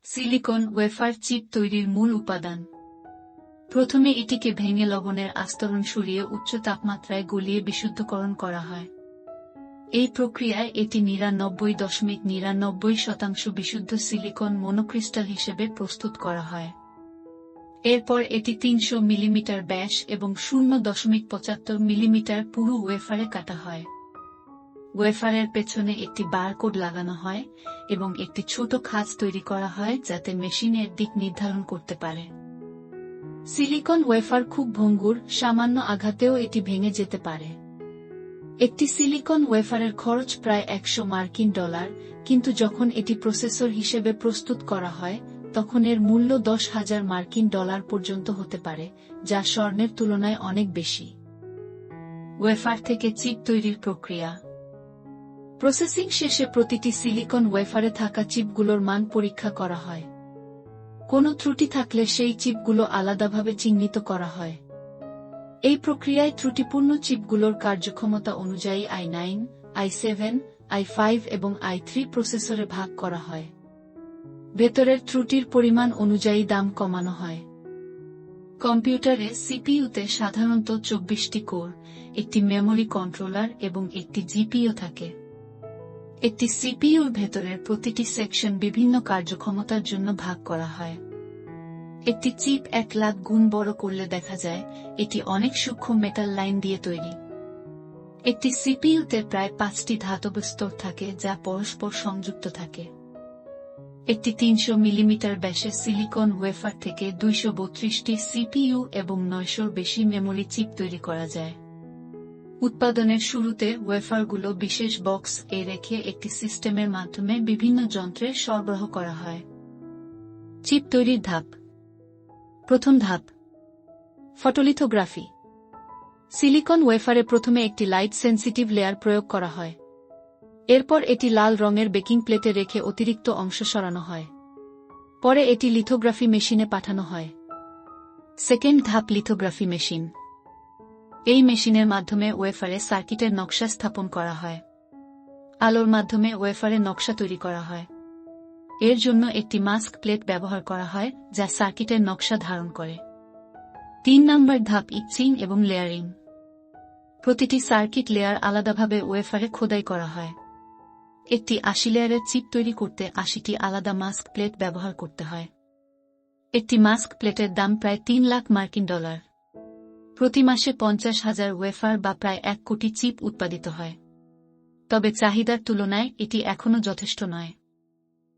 Silicon wafer chip তৈরির মূল উপাদান। প্রথমে এটিকে ভেঙে লবণের আস্তরণ সরিয়ে উচ্চ তাপমাত্রায় গলিয়ে বিশুদ্ধকরণ করা হয়। এই প্রক্রিয়ায় এটি 99.99% বিশুদ্ধ সিলিকন মনোক্রিস্টাল হিসেবে প্রস্তুত করা হয়। এরপর এটি 300 মিলিমিটার ব্যাস এবং 0.75 মিলিমিটার পুরু ওয়েফারে কাটা হয়। ওয়েফারের পেছনে একটি বারকোড লাগানো হয় এবং একটি ছোট খাঁজ তৈরি করা হয় যাতে মেশিনের দিক নির্ধারণ করতে পারে। সিলিকন ওয়েফার খুব ভঙ্গুর, সামান্য আঘাতেও এটি ভেঙে যেতে পারে। একটি সিলিকন ওয়েফারের খরচ প্রায় $100, কিন্তু যখন এটি প্রসেসর হিসেবে প্রস্তুত করা হয় তখন এর মূল্য $10,000 পর্যন্ত হতে পারে, যা স্বর্ণের তুলনায় অনেক বেশি। ওয়েফার থেকে চিপ তৈরির প্রক্রিয়া। প্রসেসিং শেষে প্রতিটি সিলিকন ওয়েফারে থাকা চিপগুলোর মান পরীক্ষা করা হয়। কোনো ত্রুটি থাকলে সেই চিপগুলো আলাদাভাবে চিহ্নিত করা হয়। এই প্রক্রিয়ায় ত্রুটিপূর্ণ চিপগুলোর কার্যক্ষমতা অনুযায়ী i9, i7, i5 এবং i3 প্রসেসরে ভাগ করা হয়। ভেতরের ত্রুটির পরিমাণ অনুযায়ী দাম কমানো হয়। কম্পিউটারে সিপিইউতে সাধারণত 24টি কোর, একটি মেমরি কন্ট্রোলার এবং একটি জিপিইউ থাকে। একটি সিপিইউর ভেতরের প্রতিটি সেকশন বিভিন্ন কার্যক্ষমতার জন্য ভাগ করা হয়। একটি চিপ 1,00,000 গুণ বড় করলে দেখা যায় এটি অনেক সূক্ষ্ম মেটাল লাইন দিয়ে তৈরি। একটি সিপিইউতে প্রায় 5টি ধাতব স্তর থাকে যা পরস্পর সংযুক্ত থাকে। একটি 300 মিলিমিটার ব্যাসের সিলিকন ওয়েফার থেকে 232টি সিপিইউ এবং 900-র বেশি মেমোরি চিপ তৈরি করা যায়। উৎপাদনের শুরুতে ওয়েফারগুলো বিশেষ বক্স এ রেখে একটি সিস্টেমের মাধ্যমে বিভিন্ন যন্ত্রে সরবরাহ করা হয়। চিপ তৈরির ধাপ। প্রথম ধাপ, ফটোলিথোগ্রাফি। সিলিকন ওয়েফারে প্রথমে একটি লাইট সেন্সিটিভ লেয়ার প্রয়োগ করা হয়। এরপর এটি লাল রঙের বেকিং প্লেটে রেখে অতিরিক্ত অংশ সরানো হয়। পরে এটি লিথোগ্রাফি মেশিনে পাঠানো হয়। সেকেন্ড ধাপ, লিথোগ্রাফি মেশিন। এই মেশিনের মাধ্যমে ওয়েফারে সার্কিটের নকশা স্থাপন করা হয়। আলোর মাধ্যমে ওয়েফারে নকশা তৈরি করা হয়। এর জন্য একটি মাস্ক প্লেট ব্যবহার করা হয় যা সার্কিটের নকশা ধারণ করে। 3 নম্বর ধাপ, ইচিং এবং লেয়ারিং। প্রতিটি সার্কিট লেয়ার আলাদাভাবে ওয়েফারে খোদাই করা হয়। একটি 80 লেয়ারের চিপ তৈরি করতে 80টি আলাদা মাস্ক প্লেট ব্যবহার করতে হয়। একটি মাস্ক প্লেটের দাম প্রায় $3,00,000। প্রতি মাসে 50,000 ওয়েফার বা প্রায় 1 কোটি চিপ উৎপাদিত হয়। তবে চাহিদার তুলনায় এটি এখনও যথেষ্ট নয়।